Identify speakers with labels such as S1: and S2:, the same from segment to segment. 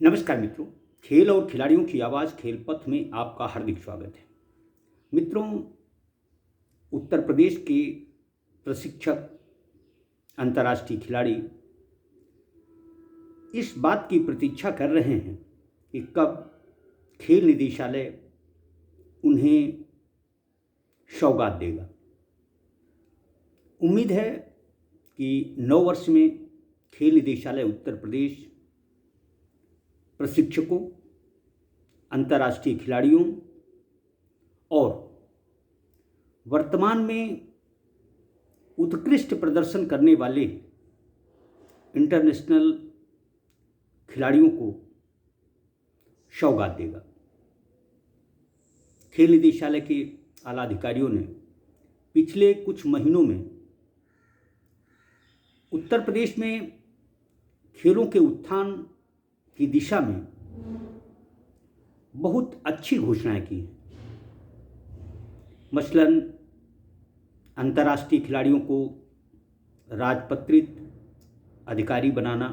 S1: नमस्कार मित्रों। खेल और खिलाड़ियों की आवाज़ खेल पथ में आपका हार्दिक स्वागत है। मित्रों, उत्तर प्रदेश के प्रशिक्षक, अंतर्राष्ट्रीय खिलाड़ी इस बात की प्रतीक्षा कर रहे हैं कि कब खेल निदेशालय उन्हें सौगात देगा। उम्मीद है कि नव वर्ष में खेल निदेशालय उत्तर प्रदेश प्रशिक्षकों, अंतर्राष्ट्रीय खिलाड़ियों और वर्तमान में उत्कृष्ट प्रदर्शन करने वाले इंटरनेशनल खिलाड़ियों को सौगात देगा। खेल निदेशालय के आला अधिकारियों ने पिछले कुछ महीनों में उत्तर प्रदेश में खेलों के उत्थान की दिशा में बहुत अच्छी घोषणाएं की हैं। मसलन अंतर्राष्ट्रीय खिलाड़ियों को राजपत्रित अधिकारी बनाना,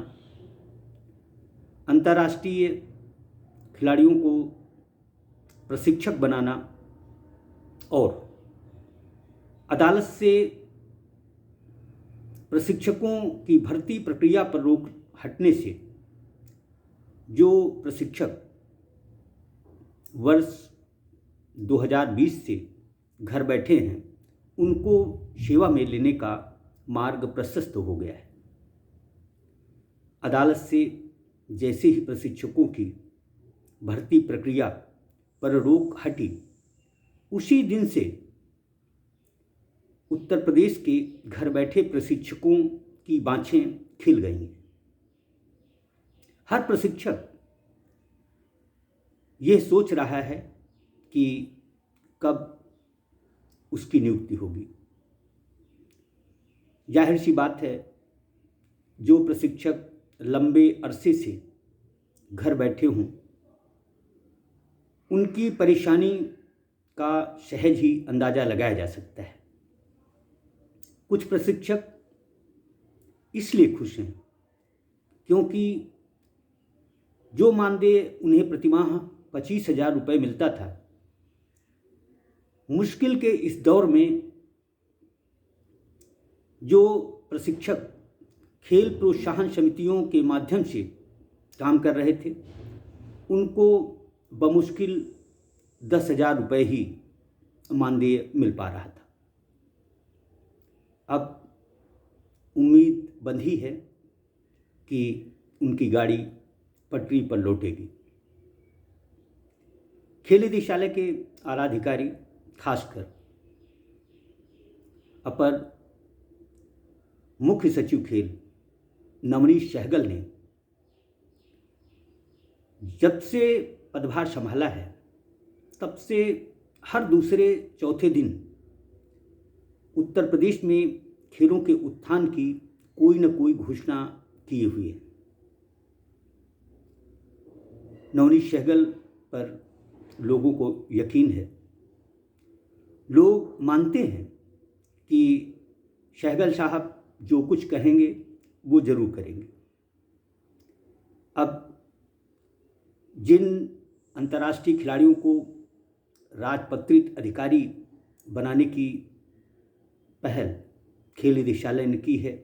S1: अंतर्राष्ट्रीय खिलाड़ियों को प्रशिक्षक बनाना और अदालत से प्रशिक्षकों की भर्ती प्रक्रिया पर रोक हटने से जो प्रशिक्षक वर्ष 2020 से घर बैठे हैं उनको सेवा में लेने का मार्ग प्रशस्त हो गया है। अदालत से जैसे ही प्रशिक्षकों की भर्ती प्रक्रिया पर रोक हटी, उसी दिन से उत्तर प्रदेश के घर बैठे प्रशिक्षकों की बाँछें खिल गई हैं। हर प्रशिक्षक ये सोच रहा है कि कब उसकी नियुक्ति होगी। जाहिर सी बात है, जो प्रशिक्षक लंबे अरसे से घर बैठे हों, उनकी परेशानी का सहज ही अंदाज़ा लगाया जा सकता है। कुछ प्रशिक्षक इसलिए खुश हैं क्योंकि जो मानदेय उन्हें प्रतिमाह 25,000 रुपये मिलता था, मुश्किल के इस दौर में जो प्रशिक्षक खेल प्रोत्साहन समितियों के माध्यम से काम कर रहे थे, उनको बमुश्किल 10,000 रुपये ही मानदेय मिल पा रहा था। अब उम्मीद बंधी है कि उनकी गाड़ी पटरी पर लौटेगी। खेल निदेशालय के आला अधिकारी, खासकर अपर मुख्य सचिव खेल नवनीश सहगल ने जब से पदभार संभाला है, तब से हर दूसरे चौथे दिन उत्तर प्रदेश में खेलों के उत्थान की कोई न कोई घोषणा किए हुए है। नवनीश सहगल पर लोगों को यकीन है। लोग मानते हैं कि सहगल साहब जो कुछ कहेंगे वो जरूर करेंगे। अब जिन अंतर्राष्ट्रीय खिलाड़ियों को राजपत्रित अधिकारी बनाने की पहल खेल निदेशालय ने की है,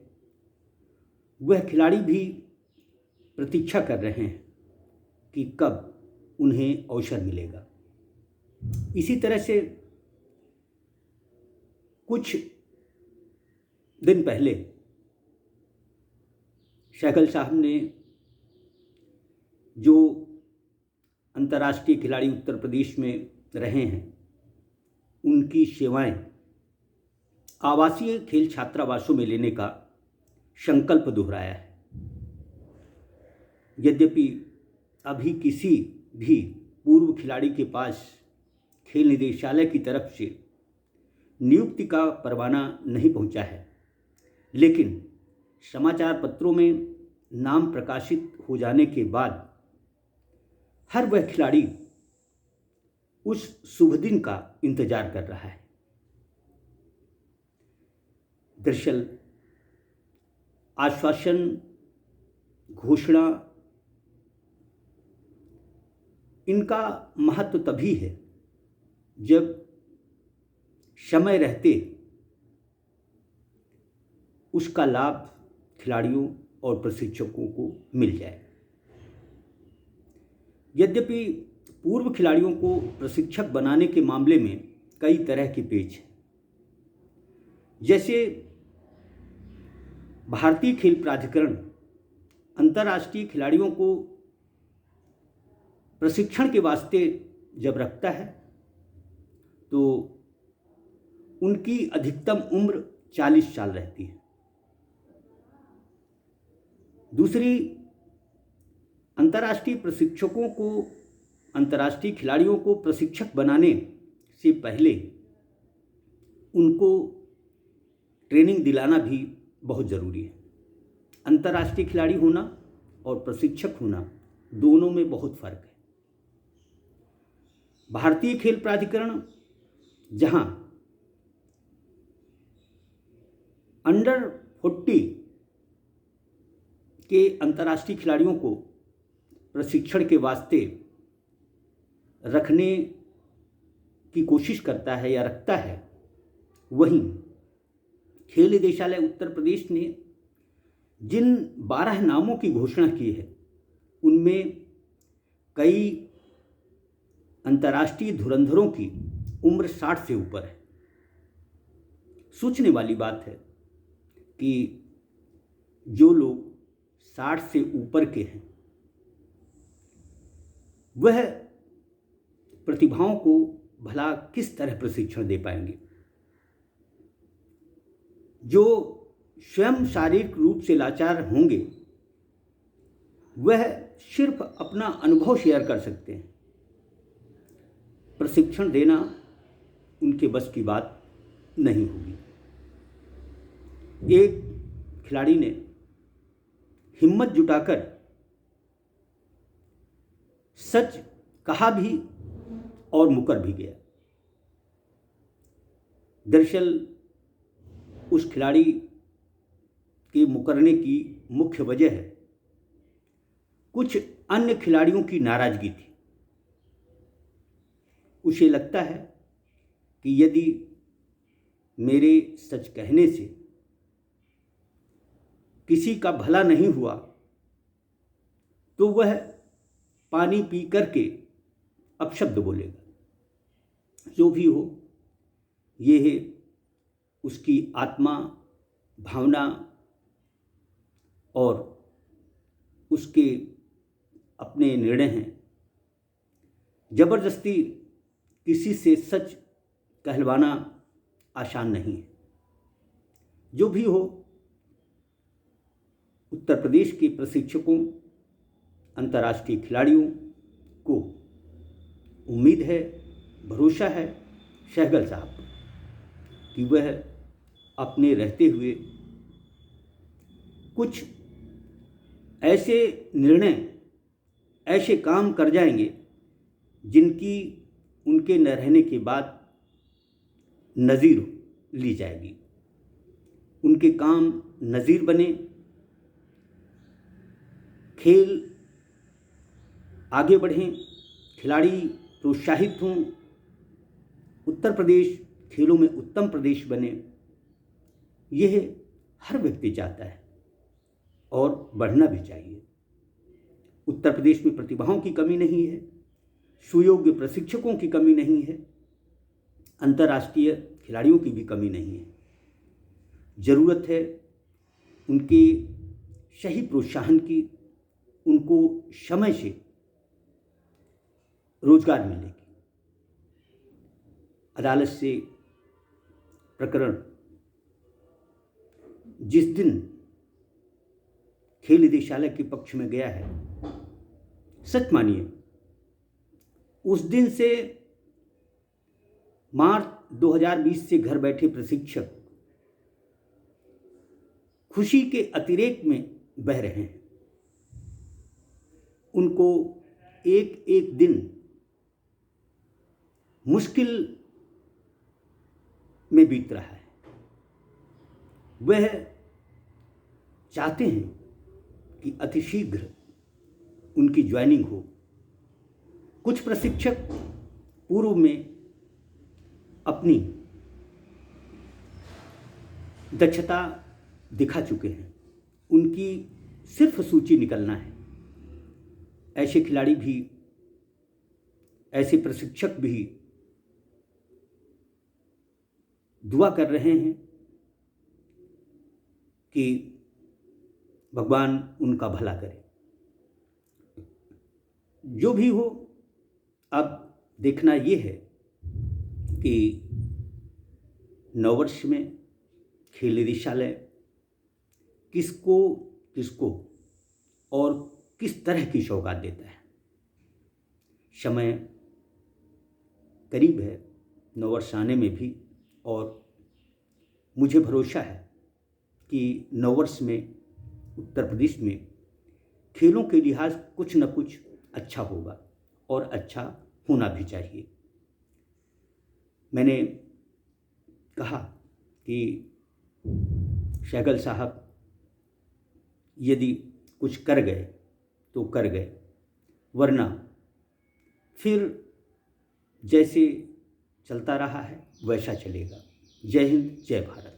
S1: वह खिलाड़ी भी प्रतीक्षा कर रहे हैं कि कब उन्हें अवसर मिलेगा। इसी तरह से कुछ दिन पहले सहगल साहब ने जो अंतर्राष्ट्रीय खिलाड़ी उत्तर प्रदेश में रहे हैं, उनकी सेवाएं आवासीय खेल छात्रावासों में लेने का संकल्प दोहराया है। यद्यपि अभी किसी भी पूर्व खिलाड़ी के पास खेल निदेशालय की तरफ से नियुक्ति का परवाना नहीं पहुंचा है, लेकिन समाचार पत्रों में नाम प्रकाशित हो जाने के बाद हर वह खिलाड़ी उस शुभ दिन का इंतजार कर रहा है। दरअसल आश्वासन, घोषणा इनका महत्व तभी है जब समय रहते उसका लाभ खिलाड़ियों और प्रशिक्षकों को मिल जाए। यद्यपि पूर्व खिलाड़ियों को प्रशिक्षक बनाने के मामले में कई तरह के पेच हैं। जैसे भारतीय खेल प्राधिकरण अंतर्राष्ट्रीय खिलाड़ियों को प्रशिक्षण के वास्ते जब रखता है तो उनकी अधिकतम उम्र 40 साल रहती है। दूसरी, अंतर्राष्ट्रीय प्रशिक्षकों को अंतर्राष्ट्रीय खिलाड़ियों को प्रशिक्षक बनाने से पहले उनको ट्रेनिंग दिलाना भी बहुत ज़रूरी है। अंतर्राष्ट्रीय खिलाड़ी होना और प्रशिक्षक होना दोनों में बहुत फ़र्क है। भारतीय खेल प्राधिकरण जहां अंडर 40 के अंतर्राष्ट्रीय खिलाड़ियों को प्रशिक्षण के वास्ते रखने की कोशिश करता है या रखता है, वहीं खेल निदेशालय उत्तर प्रदेश ने जिन 12 नामों की घोषणा की है उनमें कई अंतर्राष्ट्रीय धुरंधरों की उम्र 60 से ऊपर है। सोचने वाली बात है कि जो लोग 60 से ऊपर के हैं वह प्रतिभाओं को भला किस तरह प्रशिक्षण दे पाएंगे। जो स्वयं शारीरिक रूप से लाचार होंगे वह सिर्फ अपना अनुभव शेयर कर सकते हैं, प्रशिक्षण देना उनके बस की बात नहीं होगी। एक खिलाड़ी ने हिम्मत जुटाकर सच कहा भी और मुकर भी गया। दरअसल उस खिलाड़ी के मुकरने की मुख्य वजह है कुछ अन्य खिलाड़ियों की नाराजगी थी। उसे लगता है कि यदि मेरे सच कहने से किसी का भला नहीं हुआ तो वह पानी पी करके अपशब्द बोलेगा। जो भी हो, ये है उसकी आत्मा, भावना और उसके अपने निर्णय हैं। जबरदस्ती किसी से सच कहलवाना आसान नहीं है। जो भी हो, उत्तर प्रदेश के प्रशिक्षकों, अंतर्राष्ट्रीय खिलाड़ियों को उम्मीद है, भरोसा है सहगल साहब कि वह अपने रहते हुए कुछ ऐसे निर्णय, ऐसे काम कर जाएंगे जिनकी उनके न रहने के बाद नज़ीर ली जाएगी। उनके काम नज़ीर बने, खेल आगे बढ़ें, खिलाड़ी प्रोत्साहित हों, उत्तर प्रदेश खेलों में उत्तम प्रदेश बने, यह हर व्यक्ति चाहता है और बढ़ना भी चाहिए। उत्तर प्रदेश में प्रतिभाओं की कमी नहीं है, सुयोग्य प्रशिक्षकों की कमी नहीं है, अंतर्राष्ट्रीय खिलाड़ियों की भी कमी नहीं है। ज़रूरत है उनके सही प्रोत्साहन की, उनको समय से रोजगार मिलेगी। अदालत से प्रकरण जिस दिन खेल निदेशालय के पक्ष में गया है, सच मानिए उस दिन से मार्च 2020 से घर बैठे प्रशिक्षक खुशी के अतिरेक में बह रहे हैं। उनको एक एक दिन मुश्किल में बीत रहा है। वह चाहते हैं कि अतिशीघ्र उनकी ज्वाइनिंग हो। कुछ प्रशिक्षक पूर्व में अपनी दक्षता दिखा चुके हैं, उनकी सिर्फ सूची निकलना है। ऐसे खिलाड़ी भी, ऐसे प्रशिक्षक भी दुआ कर रहे हैं कि भगवान उनका भला करे। जो भी हो, अब देखना ये है कि नववर्ष में खेल निदेशालय किसको किसको और किस तरह की सौगात देता है। समय करीब है नववर्ष आने में भी, और मुझे भरोसा है कि नववर्ष में उत्तर प्रदेश में खेलों के लिहाज कुछ न कुछ अच्छा होगा और अच्छा होना भी चाहिए। मैंने कहा कि सहगल साहब यदि कुछ कर गए तो कर गए, वरना फिर जैसे चलता रहा है वैसा चलेगा। जय हिंद, जय भारत।